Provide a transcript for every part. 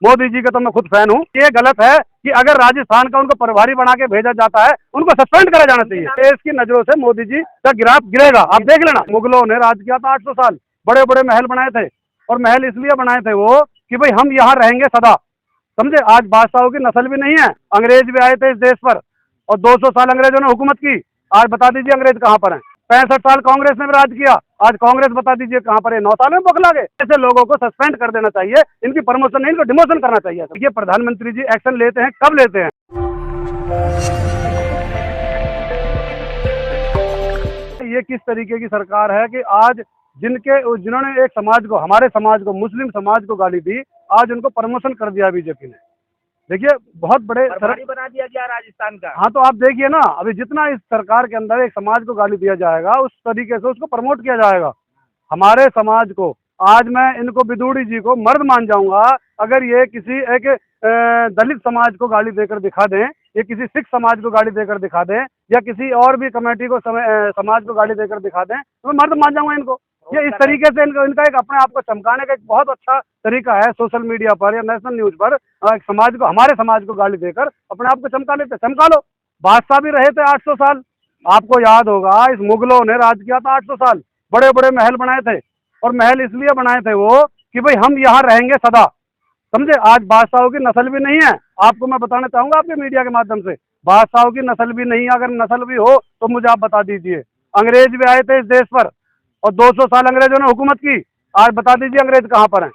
मोदी जी का तो मैं खुद फैन हूँ। ये गलत है कि अगर राजस्थान का उनको प्रभारी बना के भेजा जाता है, उनको सस्पेंड करा जाना चाहिए। देश की नजरों से मोदी जी का गिराफ गिरेगा। आप देख लेना, मुगलों ने राज किया था 800 साल, बड़े बड़े महल बनाए थे, और महल इसलिए बनाए थे वो कि भाई हम यहाँ रहेंगे सदा, समझे। आज बादशाहों की नस्ल भी नहीं है, अंग्रेज भी आए थे इस देश पर और 200 साल अंग्रेजों ने हुकूमत की। आज बता दीजिए अंग्रेज कहाँ पर हैं। 65 साल कांग्रेस ने भी राज किया, आज कांग्रेस बता दीजिए कहाँ पर है। 9 साल में बौखला गए। ऐसे लोगों को सस्पेंड कर देना चाहिए, इनकी प्रमोशन नहीं, इनको डिमोशन करना चाहिए। ये प्रधानमंत्री जी एक्शन लेते हैं, कब लेते हैं? ये किस तरीके की सरकार है कि आज जिन्होंने एक समाज को, हमारे समाज को, मुस्लिम समाज को गाली दी, आज उनको प्रमोशन कर दिया बीजेपी ने। देखिए बहुत बड़े बना दिया गया राजस्थान का। हाँ, तो आप देखिए ना, अभी जितना इस सरकार के अंदर एक समाज को गाली दिया जाएगा, उस तरीके से उसको प्रमोट किया जाएगा। हमारे समाज को आज मैं इनको बिदूड़ी जी को मर्द मान जाऊंगा अगर ये किसी एक दलित समाज को गाली देकर दिखा दें, या किसी सिख समाज को गाली देकर दिखा दें, या किसी और भी कमेटी को समाज को गाली देकर दिखा दें, तो मैं मर्द मान जाऊंगा इनको। ये इस तरीके से इनका एक अपने आप को चमकाने का एक बहुत अच्छा तरीका है सोशल मीडिया पर या नेशनल न्यूज पर समाज को, हमारे समाज को गाली देकर अपने आप को चमका लेते। चमका लो, बादशाह भी रहे थे 800 साल। आपको याद होगा इस मुगलों ने राज किया था 800 साल, बड़े बड़े महल बनाए थे, और महल इसलिए बनाए थे वो कि भाई हम यहाँ रहेंगे सदा, समझे। आज बादशाहों की नस्ल भी नहीं है। आपको मैं बताना चाहूंगा आपके मीडिया के माध्यम से, बादशाहों की नस्ल भी नहीं है। अगर नस्ल भी हो तो मुझे आप बता दीजिए। अंग्रेज भी आए थे इस देश पर और 200 साल अंग्रेजों ने हुकूमत की। आज बता दीजिए अंग्रेज कहाँ पर हैं।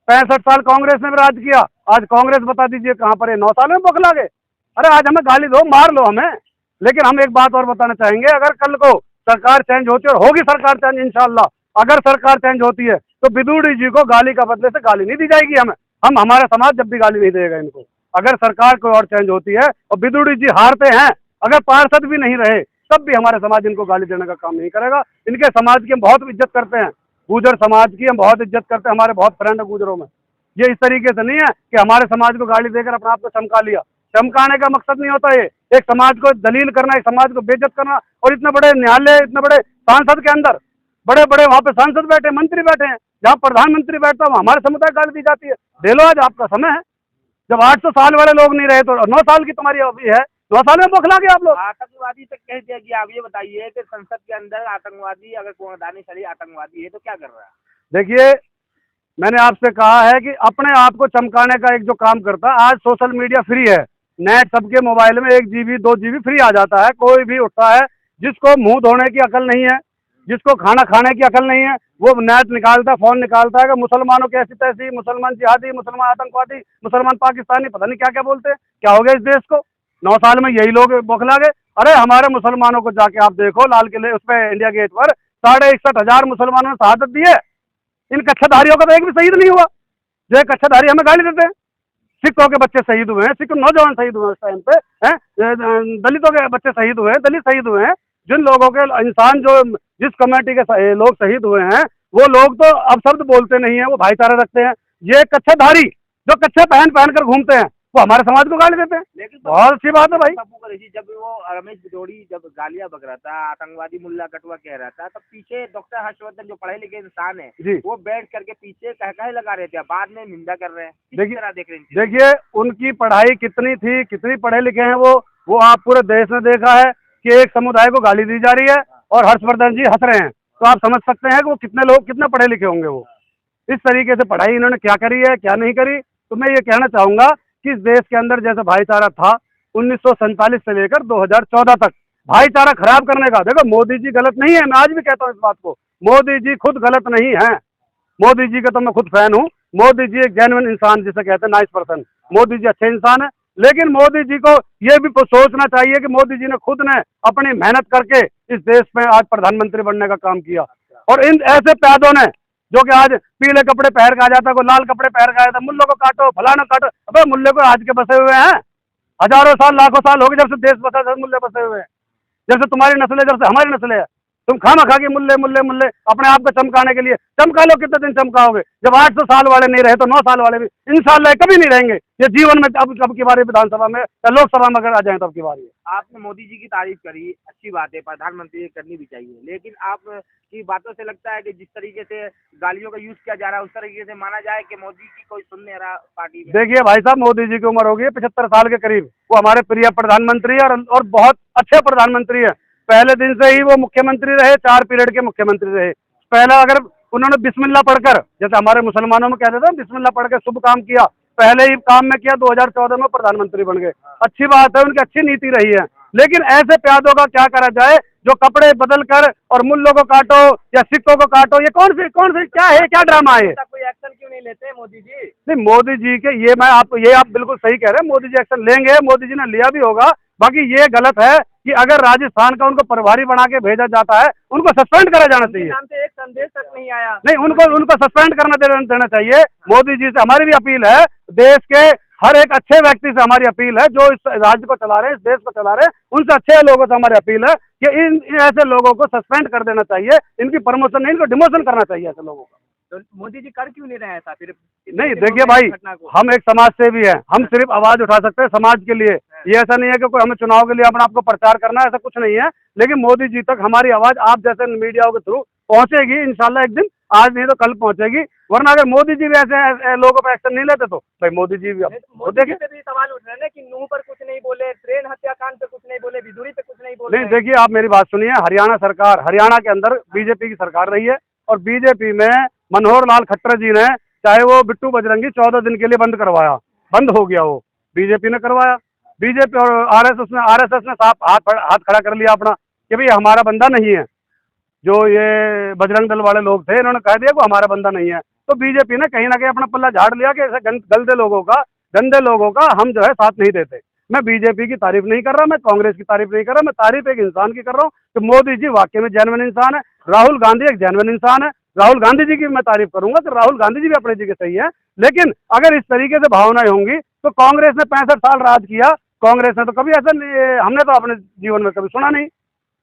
65 साल कांग्रेस ने भी राज किया, आज कांग्रेस बता दीजिए कहाँ पर है। 9 साल में बौखला गए। अरे आज हमें गाली दो, मार लो हमें, लेकिन हम एक बात और बताना चाहेंगे, अगर कल को सरकार चेंज होती है, और होगी सरकार चेंज इंशाल्लाह, अगर सरकार चेंज होती है तो बिदूड़ी जी को गाली का बदले से गाली नहीं दी जाएगी। हमारा समाज जब भी गाली नहीं देगा इनको। अगर सरकार कोई और चेंज होती है और बिदूड़ी जी हारते हैं, अगर पार्षद भी नहीं रहे, तब भी हमारे समाज इनको गाली देने का काम नहीं करेगा। इनके समाज की हम बहुत इज्जत करते हैं, गुजर समाज की हम बहुत इज्जत करते हैं, हमारे बहुत फ्रेंड है गुजरों में। ये इस तरीके से नहीं है कि हमारे समाज को गाली देकर अपने आप को चमका लिया। चमकाने का मकसद नहीं होता ये एक समाज को दलील करना, एक समाज को बेइज्जत करना। और इतने बड़े न्यायालय, इतने बड़े सांसद के अंदर बड़े बड़े वहाँ पे सांसद बैठे, मंत्री बैठे हैं, जहाँ प्रधानमंत्री बैठता है हमारे समुदाय गाली दी जाती है। दे लो, आज आपका समय है। जब 800 साल वाले लोग नहीं रहे तो 9 साल की तुम्हारी अवधि है, 9 साल में बौखला गया आप लोग। आतंकवादी तक कह दिया गया। आप ये बताइए कि संसद के अंदर आतंकवादी, अगर कोई शरीर आतंकवादी है तो क्या कर रहा है? देखिए, मैंने आपसे कहा है कि अपने आप को चमकाने का एक जो काम करता है, आज सोशल मीडिया फ्री है, नेट सबके मोबाइल में 1 GB 2 GB फ्री आ जाता है। कोई भी उठता है, जिसको मुंह धोने की अकल नहीं है, जिसको खाना खाने की अकल नहीं है, वो नेट निकालता है, फोन निकालता है कि मुसलमानों की ऐसी तैसी, मुसलमान जिहादी, मुसलमान आतंकवादी, मुसलमान पाकिस्तानी, पता नहीं क्या क्या बोलते हैं। क्या हो गया इस देश को? 9 साल में यही लोग बौखला गए। अरे हमारे मुसलमानों को जाके आप देखो, लाल किले उस पे इंडिया गेट पर 61,500 मुसलमानों ने शहादत दी है। इन कच्छाधारियों का तो एक भी शहीद नहीं हुआ। जो एक कच्छाधारी हमें गाली देते हैं। सिखों के बच्चे शहीद हुए हैं, सिख नौजवान शहीद हुए हैं उस टाइम पे, हैं दलितों के बच्चे शहीद हुए हैं, दलित शहीद हुए हैं। जिन लोगों के इंसान, जो जिस कमेटी के लोग शहीद हुए हैं, वो लोग तो अब शब्द बोलते नहीं है, वो भाईचारा रखते हैं। ये कच्छाधारी जो कच्छा पहन पहन कर घूमते हैं, वो हमारे समाज को गाली देते हैं। लेकिन बहुत अच्छी बात है भाई। जब वो रमेश बिदोड़ी जब गालियां बक रहा था, आतंकवादी मुल्ला कटवा कह रहा था, तब पीछे डॉक्टर हर्षवर्धन जो पढ़े लिखे इंसान है वो बैठ करके पीछे कह लगा रहे थे, बाद में निंदा कर रहे हैं। देखिए उनकी पढ़ाई कितनी थी, कितनी पढ़े लिखे हैं वो आप पूरे देश में देखा है कि एक समुदाय को गाली दी जा रही है और हर्षवर्धन जी हंस रहे हैं, तो आप समझ सकते हैं कि वो कितने लोग कितने पढ़े लिखे होंगे। वो इस तरीके से पढ़ाई इन्होंने क्या करी है, क्या नहीं करी। तो मैं ये कहना चाहूंगा कि इस देश के अंदर जैसे भाईचारा था 1947 से लेकर 2014 तक, भाईचारा खराब करने का, देखो मोदी जी गलत नहीं है, मैं आज भी कहता हूँ इस बात को, मोदी जी खुद गलत नहीं है। मोदी जी का तो मैं खुद फैन हूँ। मोदी जी एक जेन्युइन इंसान जिसे कहते हैं, नाइस पर्सन, मोदी जी अच्छे इंसान है। लेकिन मोदी जी को ये भी सोचना चाहिए कि मोदी जी ने खुद ने अपनी मेहनत करके इस देश में आज प्रधानमंत्री बनने का काम किया, और इन ऐसे प्यादों ने जो कि आज पीले कपड़े पहन के आ जाता है, कोई लाल कपड़े पहन के आ जाता है, मुल्लों को काटो, फलाना काटो। अबे मुल्ले को आज के बसे हुए हैं, हजारों साल लाखों साल हो गए जब से देश बसा, जब मुल्ले बसे हुए हैं। जब से तुम्हारी नस्ल है, जब से हमारी नस्ल है, तुम खामखा के मुल्ले मुल्ले मुल्ले अपने आप को चमकाने के लिए चमका लो, कितने दिन चमकाओगे? जब 800 साल वाले नहीं रहे तो 9 साल वाले भी इंशाल्लाह कभी नहीं रहेंगे। ये जीवन में अब की बारी विधानसभा में या लोकसभा में अगर आ जाए तब की बारी है। आपने मोदी जी की तारीफ करी, अच्छी बात है, प्रधानमंत्री करनी भी चाहिए, लेकिन आप की बातों से लगता है कि जिस तरीके से गालियों का यूज किया जा रहा है उस तरीके से माना जाए कि मोदी की कोई सुन नहीं रहा पार्टी में। देखिए भाई साहब, मोदी जी की उम्र हो गई है 75 साल के करीब। वो हमारे प्रिय प्रधानमंत्री है और बहुत अच्छे प्रधानमंत्री है। पहले दिन से ही वो मुख्यमंत्री रहे, 4 पीरियड के मुख्यमंत्री रहे। पहला अगर उन्होंने बिस्मिल्लाह पढ़कर, जैसे हमारे मुसलमानों में कहते थे बिस्मिल्लाह पढ़ के शुभ काम किया, पहले ही काम में किया, 2014 में प्रधानमंत्री बन गए। अच्छी बात है, उनकी अच्छी नीति रही है। लेकिन ऐसे प्यादों का क्या करा जाए जो कपड़े बदल कर और मुल्लों को काटो या सिक्कों को काटो? ये कौन सी क्या है, क्या ड्रामा है? कोई एक्शन क्यों नहीं लेते मोदी जी? नहीं, मोदी जी के ये आप बिल्कुल सही कह रहे हैं, मोदी जी एक्शन लेंगे, मोदी जी ने लिया भी होगा। बाकी ये गलत है कि अगर राजस्थान का उनको प्रभारी बना के भेजा जाता है, उनको सस्पेंड करा जाना चाहिए। नाम से एक संदेश तक नहीं आया। नहीं, उनको सस्पेंड करना देना चाहिए। मोदी जी से हमारी भी अपील है, देश के हर एक अच्छे व्यक्ति से हमारी अपील है जो इस राज्य को चला रहे हैं, इस देश को चला रहे हैं, उनसे अच्छे लोगों से हमारी अपील है कि इन ऐसे लोगों को सस्पेंड कर देना चाहिए। इनकी प्रमोशन नहीं, इनको डिमोशन करना चाहिए ऐसे लोगों को। तो मोदी जी कर क्यों नहीं रहे ऐसा फिर? नहीं, देखिए भाई, हम एक समाज सेवी हैं, हम सिर्फ आवाज उठा सकते हैं समाज के लिए। ये ऐसा नहीं है कि कोई हमें चुनाव के लिए अपने आप को प्रचार करना है, ऐसा कुछ नहीं है। लेकिन मोदी जी तक हमारी आवाज आप जैसे मीडिया के थ्रू पहुंचेगी इंशाल्लाह एक दिन, आज नहीं तो कल पहुंचेगी। वरना अगर मोदी जी भी ऐसे लोगों पर एक्शन नहीं लेते तो भाई मोदी जी भी मोदी पे भी सवाल उठ रहे हैं कि नूह पर कुछ नहीं बोले, ट्रेन हत्याकांड पे कुछ नहीं बोले, बिधुरी पे कुछ नहीं बोले। नहीं, देखिए आप मेरी बात सुनिए, हरियाणा के अंदर बीजेपी की सरकार रही है और बीजेपी में मनोहर लाल खट्टर जी ने, चाहे वो बिट्टू बजरंगी 14 दिन के लिए बंद करवाया, बंद हो गया, वो बीजेपी ने करवाया। बीजेपी और आरएसएस ने साफ हाथ खड़ा कर लिया अपना कि भाई हमारा बंदा नहीं है। जो ये बजरंग दल वाले लोग थे, इन्होंने कह दिया कि हमारा बंदा नहीं है। तो बीजेपी ने कहीं ना कहीं अपना पल्ला झाड़ लिया कि ऐसे गंदे लोगों का हम जो है साथ नहीं देते। मैं बीजेपी की तारीफ नहीं कर रहा, मैं कांग्रेस की तारीफ नहीं कर रहा, मैं तारीफ एक इंसान की कर रहा हूँ कि मोदी जी वाकई में जेन्युइन इंसान है। राहुल गांधी एक जेन्युइन इंसान है। राहुल गांधी जी की मैं तारीफ करूंगा कि राहुल गांधी जी भी अपनी जगह सही है। लेकिन अगर इस तरीके से भावनाएं होंगी तो कांग्रेस ने 65 साल राज किया, कांग्रेस ने तो कभी ऐसा हमने तो अपने जीवन में कभी सुना नहीं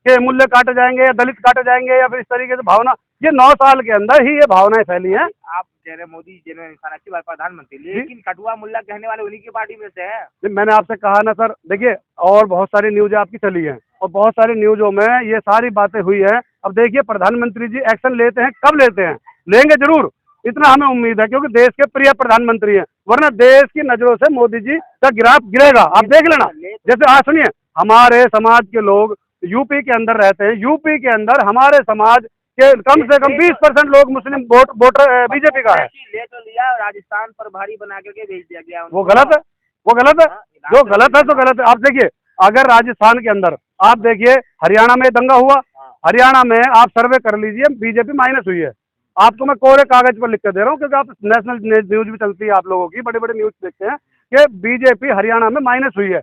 कि मूल्य काटे जाएंगे या दलित काटे जाएंगे या फिर इस तरीके से भावना। ये 9 साल के अंदर ही ये भावनाएं फैली हैं। आप कह रहे मोदी जेन्युइन इंसान, अच्छी बात, प्रधानमंत्री, लेकिन कटुआ मुल्ला कहने वाले उन्हीं की पार्टी में से है। मैंने आपसे कहा ना सर, देखिए और बहुत सारी न्यूज आपकी चली है और बहुत सारी न्यूजों में ये सारी बातें हुई है। अब देखिए प्रधानमंत्री जी एक्शन लेते हैं, कब लेते हैं? लेंगे जरूर, इतना हमें उम्मीद है, क्योंकि देश के प्रिय प्रधानमंत्री हैं। वरना देश की नजरों से मोदी जी का गिराफ गिरेगा, आप देख लेना। जैसे आज सुनिए, हमारे समाज के लोग यूपी के अंदर रहते हैं, यूपी के अंदर हमारे समाज के कम से कम 20% लोग मुस्लिम वोटर बीजेपी का है। ले तो लिया, राजस्थान पर भारी बना करके भेज दिया गया। वो गलत है, वो गलत है, जो गलत है तो गलत है। आप देखिए, अगर राजस्थान के अंदर आप देखिए, हरियाणा में दंगा हुआ, हरियाणा में आप सर्वे कर लीजिए, बीजेपी माइनस हुई है। आपको मैं कोरे कागज पर लिख कर दे रहा हूँ, क्योंकि आप नेशनल न्यूज भी चलती है आप लोगों की, बड़े बड़े न्यूज देखते हैं कि बीजेपी हरियाणा में माइनस हुई है।